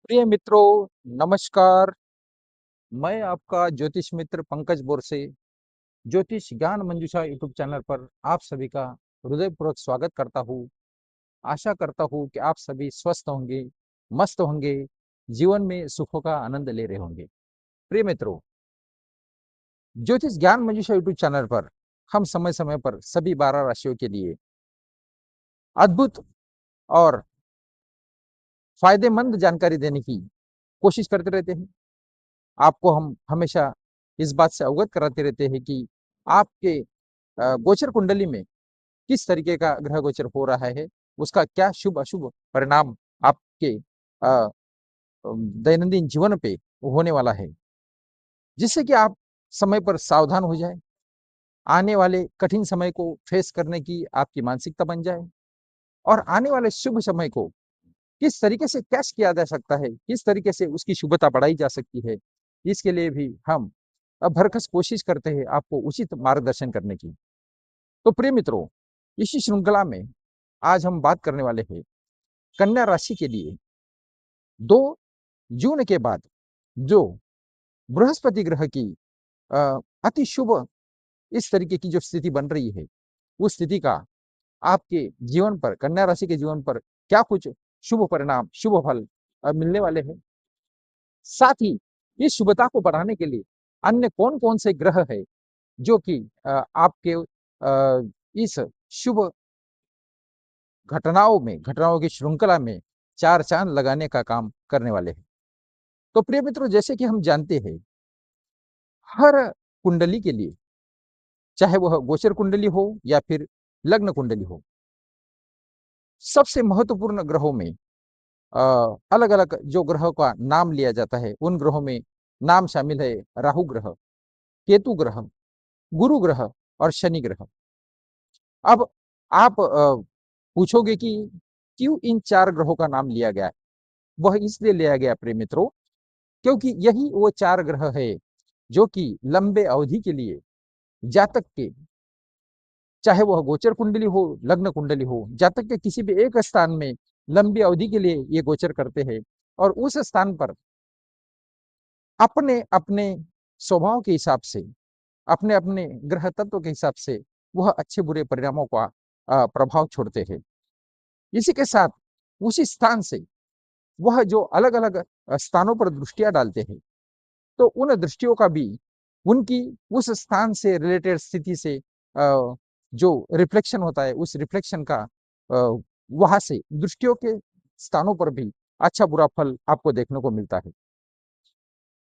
प्रिय मित्रों, नमस्कार। मैं आपका ज्योतिष मित्र पंकज बोरसे, ज्योतिष ज्ञान मंजूषा यूट्यूब चैनल पर आप सभी का हृदयपूर्वक स्वागत करता हूँ। आशा करता हूँ कि आप सभी स्वस्थ होंगे, मस्त होंगे, जीवन में सुखों का आनंद ले रहे होंगे। प्रिय मित्रों, ज्योतिष ज्ञान मंजूषा यूट्यूब चैनल पर हम समय समय पर सभी 12 राशियों के लिए अद्भुत और फायदेमंद जानकारी देने की कोशिश करते रहते हैं। आपको हम हमेशा इस बात से अवगत कराते रहते हैं कि आपके गोचर कुंडली में किस तरीके का ग्रह गोचर हो रहा है, उसका क्या शुभ अशुभ परिणाम आपके दैनंदिन जीवन पे होने वाला है, जिससे कि आप समय पर सावधान हो जाए, आने वाले कठिन समय को फेस करने की आपकी मानसिकता बन जाए और आने वाले शुभ समय को किस तरीके से कैश किया जा सकता है, किस तरीके से उसकी शुभता बढ़ाई जा सकती है, इसके लिए भी हम भरसक कोशिश करते हैं आपको उचित मार्गदर्शन करने की। तो प्रिय मित्रों, इसी श्रृंखला में आज हम बात करने वाले हैं कन्या राशि के लिए 2 जून के बाद जो बृहस्पति ग्रह की अति शुभ इस तरीके की जो स्थिति बन रही है, उस स्थिति का आपके जीवन पर, कन्या राशि के जीवन पर क्या कुछ शुभ परिणाम, शुभ फल मिलने वाले हैं। साथ ही इस शुभता को बढ़ाने के लिए अन्य कौन-कौन से ग्रह है जो कि आपके इस शुभ घटनाओं की श्रृंखला में 4 चाँद लगाने का काम करने वाले हैं। तो प्रिय मित्रों, जैसे कि हम जानते हैं, हर कुंडली के लिए, चाहे वह गोचर कुंडली हो या फिर लग्न कुंडली हो, सबसे महत्वपूर्ण ग्रहों में अलग-अलग जो ग्रहों का नाम लिया जाता है, उन ग्रहों में नाम शामिल है राहु ग्रह, केतु ग्रह, गुरु ग्रह और शनि ग्रह। अब आप पूछोगे कि क्यों इन 4 ग्रहों का नाम लिया गया है? वह इसलिए लिया गया प्रिय मित्रों, क्योंकि यही वो 4 ग्रह है जो कि लंबे अवधि के लिए जातक के, चाहे वह गोचर कुंडली हो, लग्न कुंडली हो, जातक के किसी भी एक स्थान में लंबी अवधि के लिए ये गोचर करते हैं और उस स्थान पर अपने-अपने स्वभाव के हिसाब से, अपने-अपने ग्रह तत्व के हिसाब से वह अच्छे-बुरे परिणामों का प्रभाव छोड़ते हैं। इसी के साथ उसी स्थान से वह जो अलग-अलग स्थानों पर दृष्टियाँ डालते हैं, तो उन दृष्टियों का भी उनकी उस स्थान से रिलेटेड स्थिति से जो रिफ्लेक्शन होता है, उस रिफ्लेक्शन का वहाँ से दृष्टियों के स्थानों पर भी अच्छा-बुरा फल आपको देखने को मिलता है।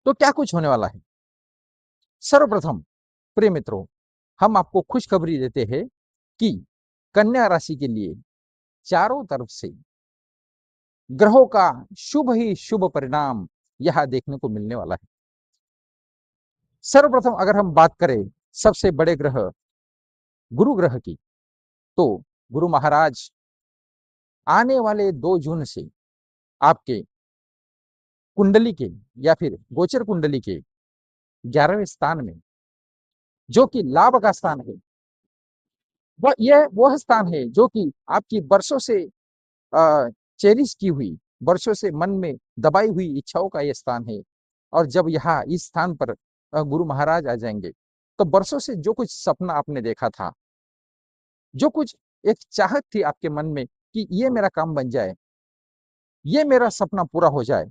तो क्या कुछ होने वाला है? सर्वप्रथम प्रिय मित्रों, हम आपको खुशखबरी देते हैं कि कन्या राशि के लिए चारों तरफ से ग्रहों का शुभ ही शुभ परिणाम यहाँ देखने को मिलने वाला है। सर्वप्रथम अगर हम बात करें सबसे बड़े ग्रह गुरु ग्रह की, तो गुरु महाराज आने वाले 2 जून से आपके कुंडली के या फिर गोचर कुंडली के 11वें स्थान में, जो कि लाभ का स्थान है, वह स्थान है जो कि आपकी बरसों से चेरिश की हुई, वर्षों से मन में दबाई हुई इच्छाओं का ये स्थान है। और जब यहाँ इस स्थान पर गुरु महाराज आ जाएंगे, तो वर्षों से जो कुछ सपना आपने देखा था, जो कुछ एक चाहत थी आपके मन में कि ये मेरा काम बन जाए, ये मेरा सपना पूरा हो जाए,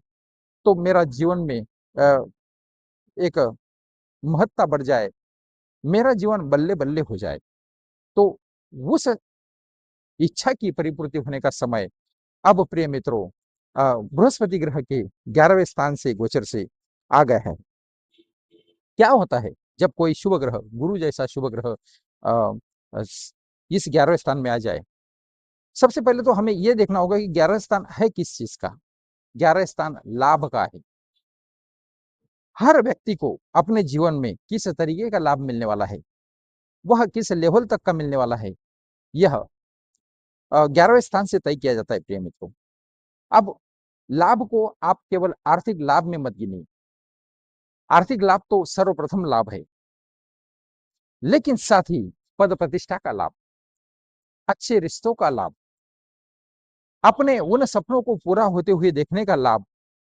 तो मेरा जीवन में एक महत्ता बढ़ जाए, मेरा जीवन बल्ले-बल्ले हो जाए। तो उस इच्छा की परिपूर्ति होने का समय अब प्रिय मित्रों बृहस्पति ग्रह के 11वें स्थान से गोचर से आ गए हैं। क्या होता है जब कोई शुभ ग्रह, गुरु जैसा शुभ ग्रह इस 11वें स्थान में आ जाए? सबसे पहले तो हमें यह देखना होगा कि 11वां स्थान है किस चीज का? 11वां स्थान लाभ का है। हर व्यक्ति को अपने जीवन में किस तरीके का लाभ मिलने वाला है, वह किस लेवल तक का मिलने वाला है, यह 11वें स्थान से तय किया जाता है प्रिय मित्रों। अब लाभ को आप केवल आर्थिक लाभ में मत गिनिए। आर्थिक लाभ तो सर्वप्रथम लाभ है, लेकिन साथ ही पद प्रतिष्ठा का लाभ, अच्छे रिश्तों का लाभ, अपने उन सपनों को पूरा होते हुए देखने का लाभ,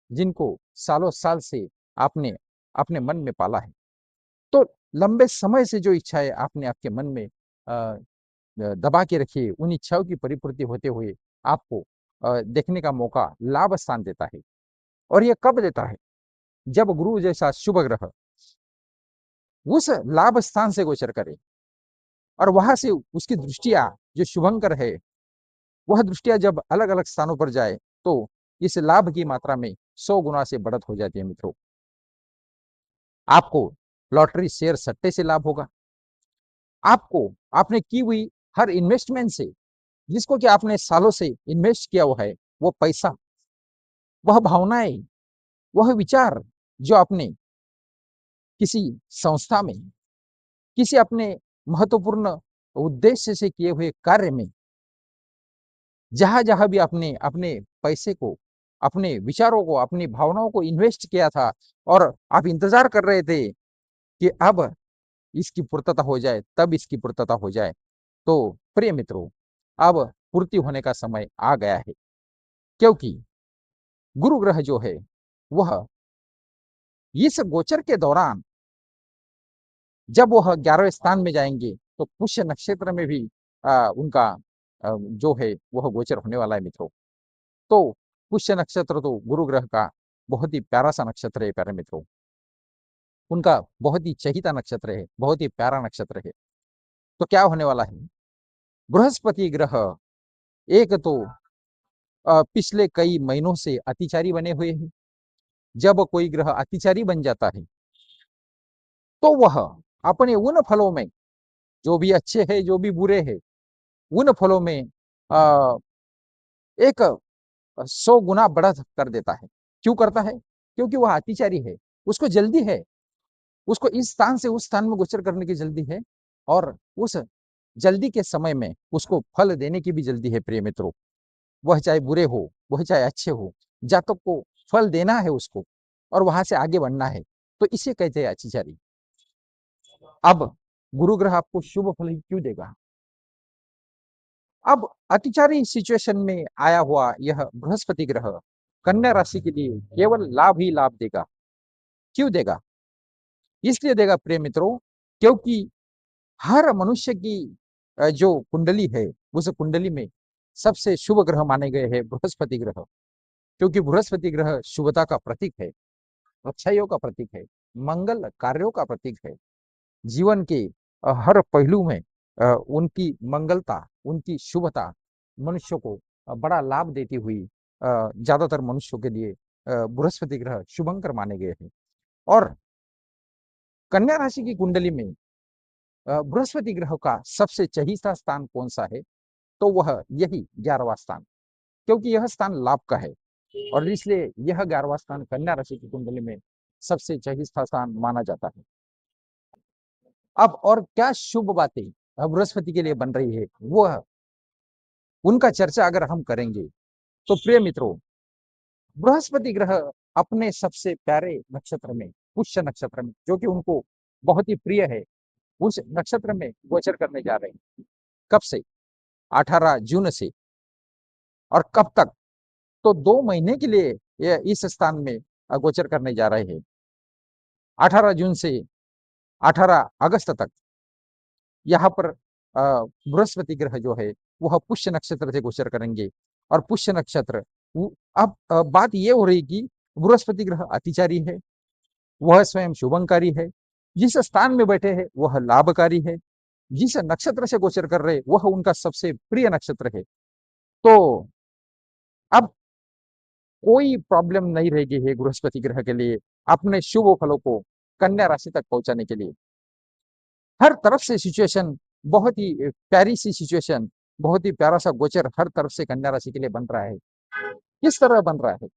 जिनको सालों साल से आपने अपने मन में पाला है। तो लंबे समय से जो इच्छाएँ आपने आपके मन में दबा के रखी है, उन इच्छाओं की परिपूर्ति होते हुए आपको देखने का मौका लाभ स्थान देता है। और ये कब देता है? जब गुरु जैसा शुभ ग्रह उस लाभ स्थान से गोचर करे और वहां से उसकी दृष्टियां जो शुभंकर है, वह दृष्टियां जब अलग अलग स्थानों पर जाए तो इस लाभ की मात्रा में 100 गुना से बढ़त हो जाती है मित्रों। आपको लॉटरी शेयर सट्टे से लाभ होगा। आपको आपने की हुई हर इन्वेस्टमेंट से, जिसको कि आपने सालों से इन्वेस्ट किया हुआ है, वो पैसा, वह भावनाएं, वह विचार जो आपने किसी संस्था में, किसी अपने महत्वपूर्ण उद्देश्य से किए हुए कार्य में, जहां जहां भी आपने अपने पैसे को, अपने विचारों को, अपनी भावनाओं को इन्वेस्ट किया था और आप इंतजार कर रहे थे कि अब इसकी पूर्तता हो जाए, तब इसकी पूर्तता हो जाए, तो प्रिय मित्रों, अब पूर्ति होने का समय आ गया है। क्योंकि गुरु ग्रह जो है वह इस गोचर के दौरान जब वह 11वें स्थान में जाएंगे तो पुष्य नक्षत्र में भी उनका जो है वह गोचर होने वाला है मित्रों। तो पुष्य नक्षत्र तो गुरु ग्रह का बहुत ही प्यारा सा नक्षत्र है प्यारे मित्रों। उनका बहुत ही चहिता नक्षत्र है, बहुत ही प्यारा नक्षत्र है। तो क्या होने वाला है? बृहस्पति ग्रह एक तो पिछले कई महीनों से अतिचारी बने हुए हैं। जब कोई ग्रह अतिचारी बन जाता है तो वह अपने उन फलों में, जो भी अच्छे हैं जो भी बुरे हैं, उन फलों में एक 100 गुना बढ़त कर देता है। क्यों करता है? क्योंकि वह अतिचारी है, उसको जल्दी है, उसको इस स्थान से उस स्थान में गोचर करने की जल्दी है और उस जल्दी के समय में उसको फल देने की भी जल्दी है प्रिय मित्रों। वह चाहे बुरे हो, वह चाहे अच्छे हो, जातक को फल देना है उसको और वहां से आगे बढ़ना है, तो इसे कहते हैं अतिचारी। अब गुरु ग्रह आपको शुभ फल ही क्यों देगा? अब अतिचारी सिचुएशन में आया हुआ यह बृहस्पति ग्रह कन्या राशि के लिए केवल लाभ ही लाभ देगा। क्यों देगा? इसलिए देगा प्रिय मित्रों, क्योंकि हर मनुष्य की जो कुंडली है, उस कुंडली में सबसे शुभ ग्रह माने गए हैं बृहस्पति ग्रह। क्योंकि बृहस्पति ग्रह शुभता का प्रतीक है, अच्छाइयों का प्रतीक है, मंगल कार्यों का प्रतीक है। जीवन के हर पहलू में उनकी मंगलता, उनकी शुभता मनुष्य को बड़ा लाभ देती हुई ज्यादातर मनुष्यों के लिए बृहस्पति ग्रह शुभंकर माने गए हैं। और कन्या राशि की कुंडली में बृहस्पति ग्रह का सबसे चहीता स्थान कौन सा है? तो वह यही 11वां स्थान, क्योंकि यह स्थान लाभ का है और इसलिए यह 11वां स्थान कन्या राशि की कुंडली में सबसे चहीता स्थान माना जाता है। अब और क्या शुभ बातें बृहस्पति के लिए बन रही है, वह उनका चर्चा अगर हम करेंगे तो प्रिय मित्रों, बृहस्पति ग्रह अपने सबसे प्यारे नक्षत्र में, पुष्य नक्षत्र में, जो कि उनको बहुत ही प्रिय है, उस नक्षत्र में गोचर करने जा रहे हैं। कब से? 18 जून से। और कब तक? तो 2 महीने के लिए ये इस स्थान में गोचर करने जा रहे हैं। 18 जून से 18 अगस्त तक यहाँ पर बृहस्पति ग्रह जो है वह पुष्य नक्षत्र से गोचर करेंगे। और पुष्य नक्षत्र अब बात ये हो रही कि बृहस्पति ग्रह अतिचारी है, वह स्वयं शुभंकारी है, जिस स्थान में बैठे हैं वह लाभकारी है, जिस नक्षत्र से गोचर कर रहे वह उनका सबसे प्रिय नक्षत्र है। तो अब कोई प्रॉब्लम नहीं रहेगी है बृहस्पति ग्रह के लिए अपने शुभ फलों को कन्या राशि तक पहुंचाने के लिए। हर तरफ से सिचुएशन बहुत ही प्यारी सी सिचुएशन, बहुत ही प्यारा सा गोचर हर तरफ से कन्या राशि के लिए बन रहा है। किस तरह बन रहा है?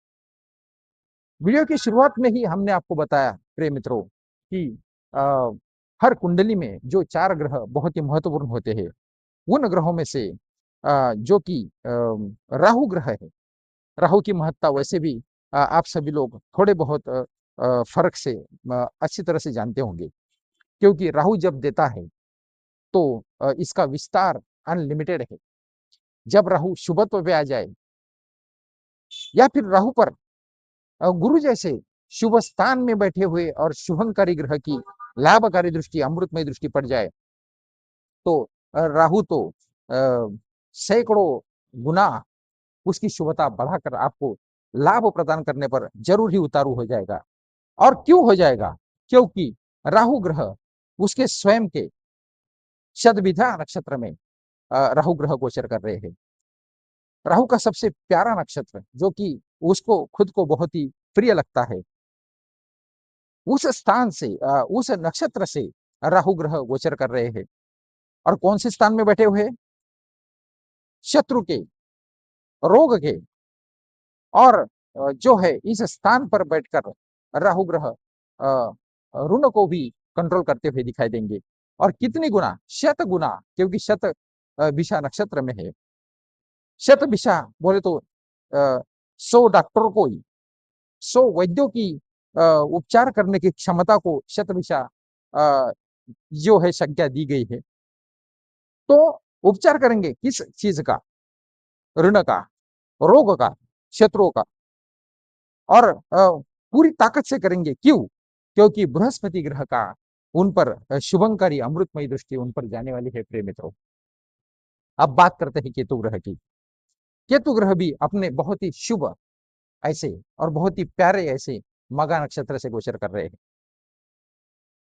वीडियो की शुरुआत में ही हमने आपको बताया प्रिय मित्रों कि आ, हर कुंडली में जो 4 ग्रह बहुत ही महत्वपूर्ण होते हैं, उन ग्रहों में से जो कि राहु ग्रह है, राहु की महत्ता वैसे भी आप सभी लोग थोड़े बहुत फर्क से अच्छी तरह से जानते होंगे। क्योंकि राहु जब देता है तो इसका विस्तार अनलिमिटेड है। जब राहु शुभत्व पे आ जाए या फिर राहु पर गुरु जैसे शुभ स्थान में बैठे हुए और शुभंकारी ग्रह की लाभकारी दृष्टि, अमृतमय दृष्टि पड़ जाए तो राहु तो सैकड़ों गुना उसकी शुभता बढ़ाकर आपको लाभ प्रदान करने पर जरूर ही उतारू हो जाएगा। और क्यों हो जाएगा? क्योंकि राहु ग्रह उसके स्वयं के शतभिधा नक्षत्र में राहु ग्रह गोचर कर रहे हैं। राहु का सबसे प्यारा नक्षत्र जो कि उसको खुद को बहुत ही प्रिय लगता है, उस स्थान से उस नक्षत्र से राहु ग्रह गोचर कर रहे हैं। और कौन से स्थान में बैठे हुए? शत्रु के, रोग के। और जो है इस स्थान पर बैठकर राहु ग्रह ऋण को भी कंट्रोल करते हुए दिखाई देंगे। और कितनी गुना? शत गुना, क्योंकि शत विषा नक्षत्र में है। शत विषा बोले तो 100 डॉक्टरों को ही, 100 वैद्यों की उपचार करने की क्षमता को शत विषा जो है संज्ञा दी गई है। तो उपचार करेंगे किस चीज का? ऋण का, रोग का, शत्रुओं का। और पूरी ताकत से करेंगे। क्यों? क्योंकि बृहस्पति ग्रह का उन पर शुभंकारी अमृतमयी दृष्टि उन पर जाने वाली है प्रिय मित्रों। अब बात करते हैं केतु ग्रह की। केतु ग्रह भी अपने बहुत ही शुभ ऐसे और बहुत ही प्यारे ऐसे मघा नक्षत्र से गोचर कर रहे हैं।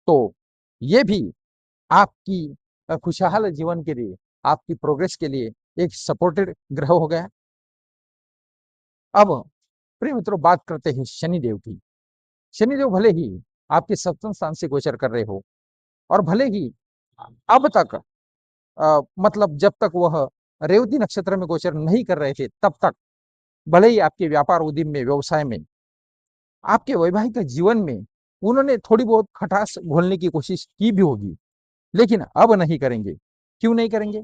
तो ये भी आपकी खुशहाल जीवन के लिए, आपकी प्रोग्रेस के लिए एक सपोर्टेड ग्रह हो गया। अब प्रिय मित्रों बात करते हैं शनिदेव की। शनिदेव भले ही आपके सप्तम स्थान से गोचर कर रहे हो और भले ही अब तक मतलब जब तक वह रेवती नक्षत्र में गोचर नहीं कर रहे थे तब तक भले ही आपके व्यापार उद्यम में, व्यवसाय में, आपके वैवाहिक जीवन में उन्होंने थोड़ी बहुत खटास घोलने की कोशिश की भी होगी, लेकिन अब नहीं करेंगे। क्यों नहीं करेंगे?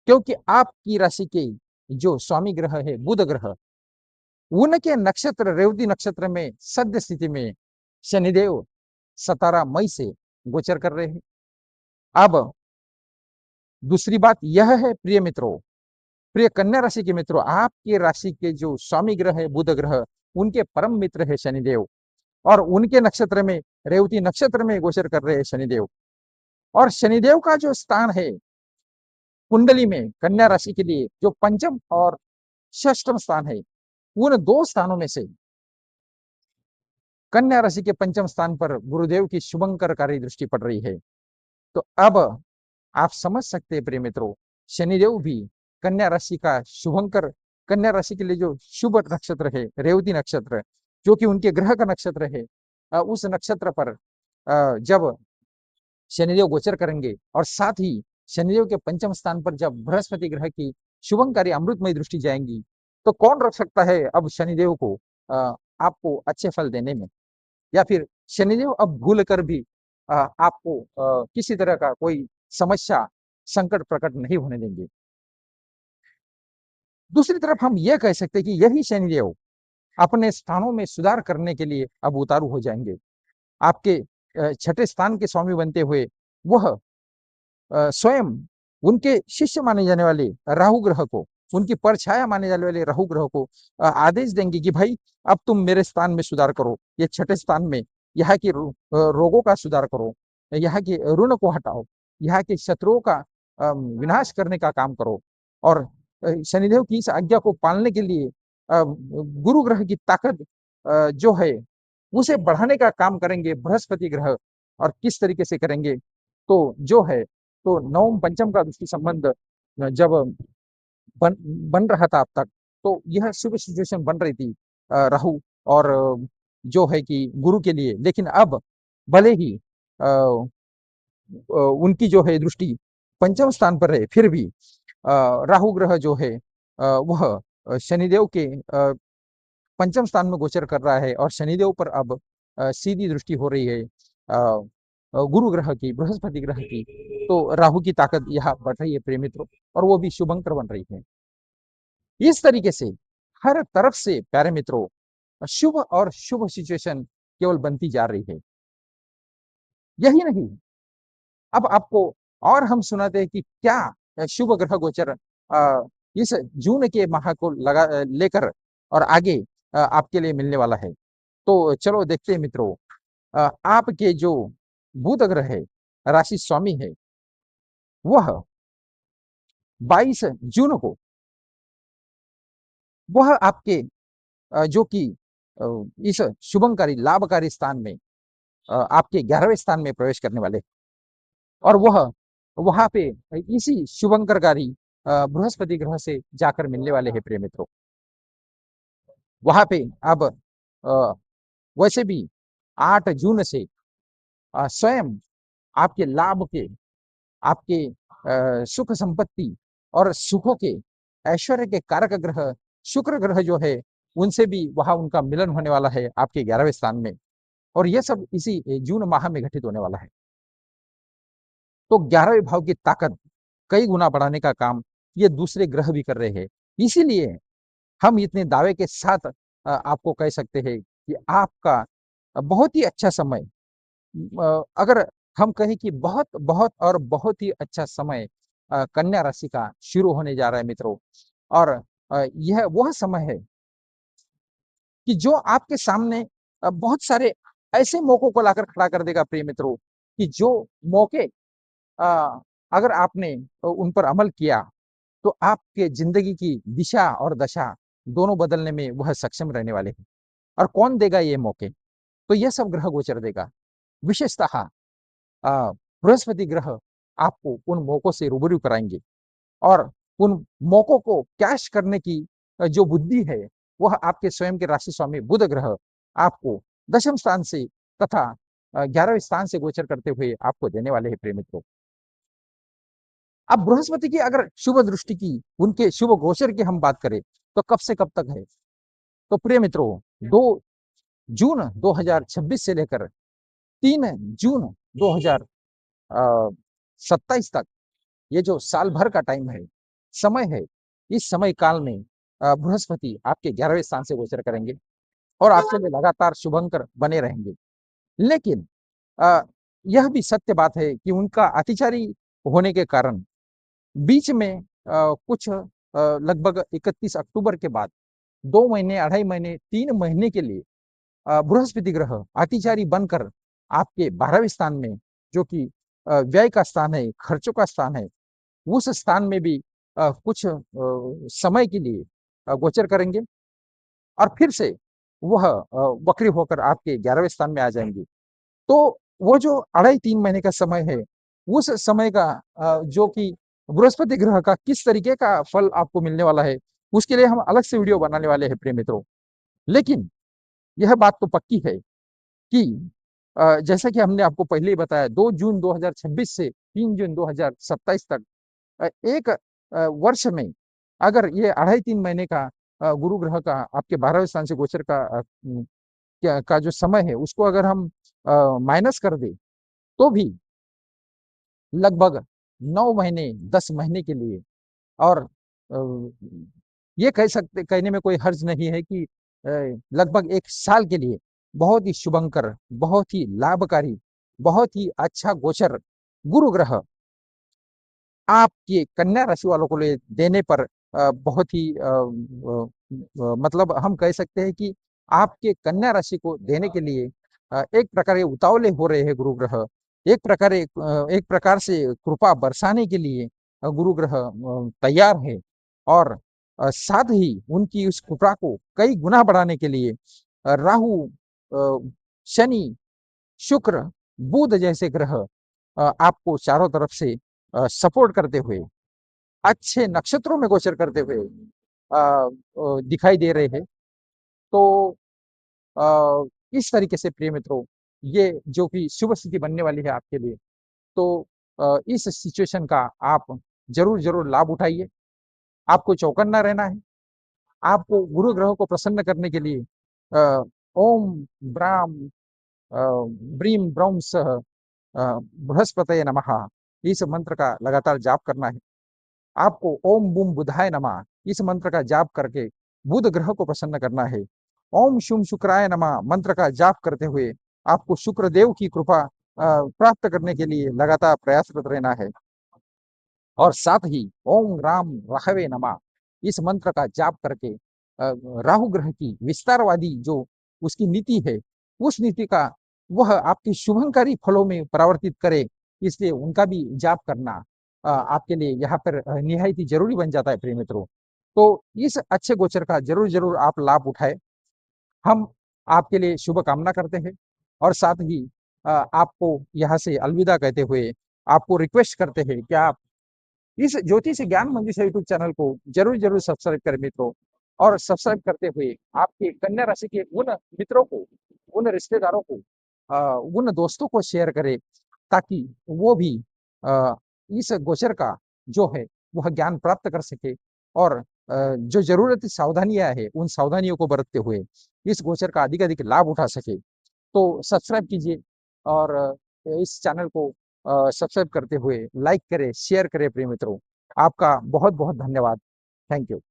क्योंकि आपकी राशि के जो स्वामी ग्रह है बुध ग्रह, उनके नक्षत्र रेवती नक्षत्र में सद्य स्थिति में शनिदेव 17 मई से गोचर कर रहे हैं। अब दूसरी बात यह है प्रिय मित्रों, प्रिय कन्या राशि के मित्रों, आपके राशि के जो स्वामी ग्रह है बुध ग्रह, उनके परम मित्र है शनिदेव और उनके नक्षत्र में रेवती नक्षत्र में गोचर कर रहे हैं शनिदेव। और शनिदेव का जो स्थान है कुंडली में कन्या राशि के लिए जो पंचम और षष्ठम स्थान है, उन दो स्थानों में से कन्या राशि के पंचम स्थान पर गुरुदेव की शुभंकरकारी दृष्टि पड़ रही है। तो अब आप समझ सकते हैं प्रिय मित्रों, शनिदेव भी कन्या राशि का शुभंकर, कन्या राशि के लिए जो शुभ नक्षत्र है रेवती नक्षत्र, जो कि उनके ग्रह का नक्षत्र है, उस नक्षत्र पर जब शनिदेव गोचर करेंगे और साथ ही शनिदेव के पंचम स्थान पर जब बृहस्पति ग्रह की शुभंकारी अमृतमय दृष्टि जाएंगी, तो कौन रख सकता है अब शनिदेव को आपको अच्छे फल देने में? या फिर शनिदेव अब भूल कर भी आपको किसी तरह का कोई समस्या, संकट प्रकट नहीं होने देंगे। दूसरी तरफ हम यह कह सकते हैं कि यही शनिदेव अपने स्थानों में सुधार करने के लिए अब उतारू हो जाएंगे। आपके छठे स्थान के स्वामी बनते हुए वह स्वयं उनके शिष्य माने जाने वाले राहु ग्रह को, उनकी परछाया माने जाने वाले राहु ग्रह को आदेश देंगे कि भाई अब तुम मेरे स्थान में सुधार करो, ये छठे स्थान में यहाँ के रोगों का सुधार करो, यहाँ के ऋण को हटाओ, यहाँ के शत्रुओं का विनाश करने का काम करो। और शनिदेव की इस आज्ञा को पालने के लिए गुरु ग्रह की ताकत जो है उसे बढ़ाने का काम करेंगे बृहस्पति ग्रह। और किस तरीके से करेंगे? तो जो है तो नवम पंचम का दृष्टि संबंध जब बन रहा था अब तक, तो यह शुभ सिचुएशन बन रही थी राहु और जो है कि गुरु के लिए। लेकिन अब भले ही उनकी जो है दृष्टि पंचम स्थान पर है, फिर भी राहु ग्रह जो है वह शनिदेव के पंचम स्थान में गोचर कर रहा है और शनिदेव पर अब सीधी दृष्टि हो रही है गुरु ग्रह की, बृहस्पति ग्रह की। तो राहु की ताकत यहाँ बढ़ रही है प्रिय मित्रों, और वो भी शुभंकर बन रही है। इस तरीके से हर तरफ से प्यारे मित्रों शुभ और शुभ सिचुएशन केवल बनती जा रही है। यही नहीं, अब आपको और हम सुनाते हैं कि क्या शुभ ग्रह गोचर इस जून के माह को लगा लेकर और आगे आपके लिए मिलने वाला है। तो चलो देखते हैं मित्रों, आपके जो बुध ग्रह है, राशि स्वामी है, वह 22 जून को वह आपके जो कि अ, इस शुभंकारी लाभकारी स्थान में आपके 11वें स्थान में प्रवेश करने वाले, और वह वहां पे इसी शुभंकरकारी बृहस्पति ग्रह से जाकर मिलने वाले हैं प्रिय मित्रों। वहां पे अब वैसे भी 8 जून से स्वयं आपके लाभ के, आपके सुख संपत्ति और सुखों के, ऐश्वर्य के कारक ग्रह शुक्र ग्रह जो है, उनसे भी वहां उनका मिलन होने वाला है आपके 11वें स्थान में, और यह सब इसी जून माह में घटित होने वाला है। तो 11वें भाव की ताकत कई गुना बढ़ाने का काम ये दूसरे ग्रह भी कर रहे हैं। इसीलिए हम इतने दावे के साथ आपको कह सकते हैं कि आपका बहुत ही अच्छा समय, अगर हम कहें कि बहुत बहुत और बहुत ही अच्छा समय कन्या राशि का शुरू होने जा रहा है मित्रों। और यह वह समय है कि जो आपके सामने बहुत सारे ऐसे मौकों को लाकर खड़ा कर देगा प्रिय मित्रों, कि जो मौके अ, अगर आपने उन पर अमल किया, तो आपके ज़िंदगी की दिशा और दशा दोनों बदलने में वह सक्षम रहने वाले हैं। और कौन देगा ये मौके? तो यह सब ग्रह गोचर देगा। विशेषतः बृहस्पति ग्रह आपको उन मौकों से रूबरू कराएँगे, और उन मौकों को कैश करने की जो बुद्धि है, वह आपके स्वयं के राशि स्वामी बुध ग्रह आपको दशम स्थान से तथा 11वें स्थान से गोचर करते हुए आपको देने वाले हैं प्रिय मित्रों। अब बृहस्पति की अगर शुभ दृष्टि की, उनके शुभ गोचर की हम बात करें, तो कब से कब तक है? तो प्रिय मित्रों, 2 जून 2026 से लेकर 3 जून 2027 तक, ये जो साल भर का टाइम है, समय है, इस समय काल में बृहस्पति आपके 11वें स्थान से गोचर करेंगे और आपके लिए लगातार शुभंकर बने रहेंगे। लेकिन अ, यह भी सत्य बात है कि उनका अतिचारी होने के कारण बीच में कुछ लगभग 31 अक्टूबर के बाद 2 महीने, 2.5 महीने, 3 महीने के लिए बृहस्पति ग्रह अतिचारी बनकर आपके 12वें स्थान में, जो कि व्यय का स्थान है, खर्चों का स्थान है, उस स्थान में भी कुछ समय के लिए गोचर करेंगे, और फिर से वह वक्री होकर आपके 11वें स्थान में आ जाएँगे। तो वो जो 2.5-3 महीने का समय है, उस समय का जो कि बृहस्पति ग्रह का किस तरीके का फल आपको मिलने वाला है, उसके लिए हम अलग से वीडियो बनाने वाले हैं प्रिय मित्रों। लेकिन यह बात तो पक्की है कि जैसा कि हमने आपको पहले ही बताया, 2 जून 2026 से 3 जून 2027 तक, एक वर्ष में अगर ये 2.5-3 महीने का गुरु ग्रह का आपके 12वें स्थान से गोचर का क्या का जो समय है, उसको अगर हम माइनस कर दें, तो भी लगभग 9 महीने, 10 महीने के लिए, और ये कहने में कोई हर्ज नहीं है कि लगभग 1 साल के लिए बहुत ही शुभंकर, बहुत ही लाभकारी, बहुत ही अच्छा गोचर गुरु ग्रह आपके कन्या राशि वालों को लिए देने पर बहुत ही मतलब हम कह सकते हैं कि आपके कन्या राशि को देने के लिए एक प्रकार ये उतावले हो रहे हैं गुरु ग्रह। एक प्रकार से कृपा बरसाने के लिए गुरु ग्रह तैयार है, और साथ ही उनकी उस कृपा को कई गुना बढ़ाने के लिए राहु, शनि, शुक्र, बुध जैसे ग्रह आपको चारों तरफ से सपोर्ट करते हुए, अच्छे नक्षत्रों में गोचर करते हुए दिखाई दे रहे हैं। तो इस तरीके से प्रिय मित्रों, ये जो कि शुभ स्थिति बनने वाली है आपके लिए, तो इस सिचुएशन का आप ज़रूर लाभ उठाइए। आपको चौकन्ना रहना है। आपको गुरु ग्रह को प्रसन्न करने के लिए ओम ब्राम अ, ब्रीम ब्रौम सह बृहस्पतये नमः, इस मंत्र का लगातार जाप करना है। आपको ओम बूम बुधाय नमः, इस मंत्र का जाप करके बुध ग्रह को प्रसन्न करना है। ओम शुम शुक्राय नमः मंत्र का जाप करते हुए आपको शुक्रदेव की कृपा प्राप्त करने के लिए लगातार प्रयासरत रहना है। और साथ ही ओम राम राहवे नमः, इस मंत्र का जाप करके राहु ग्रह की विस्तारवादी जो उसकी नीति है, उस नीति का वह आपके शुभंकारी फलों में परिवर्तित करे, इसलिए उनका भी जाप करना आपके लिए यहाँ पर निहायत ही ज़रूरी बन जाता है प्रिय मित्रों। तो इस अच्छे गोचर का ज़रूर आप लाभ उठाएँ। हम आपके लिए शुभकामना करते हैं और साथ ही आपको यहाँ से अलविदा कहते हुए आपको रिक्वेस्ट करते हैं कि आप इस ज्योतिष ज्ञान मंदिर यूट्यूब चैनल को ज़रूर सब्सक्राइब करें मित्रों, और सब्सक्राइब करते हुए आपके कन्या राशि के उन मित्रों को, उन रिश्तेदारों को, उन दोस्तों को शेयर करें, ताकि वो भी इस गोचर का जो है वह ज्ञान प्राप्त कर सके और जो ज़रूरत सावधानियाँ हैं, उन सावधानियों को बरतते हुए इस गोचर का अधिक लाभ उठा सके। तो सब्सक्राइब कीजिए और इस चैनल को सब्सक्राइब करते हुए लाइक करें, शेयर करें प्रिय मित्रों। आपका बहुत-बहुत धन्यवाद। Thank you.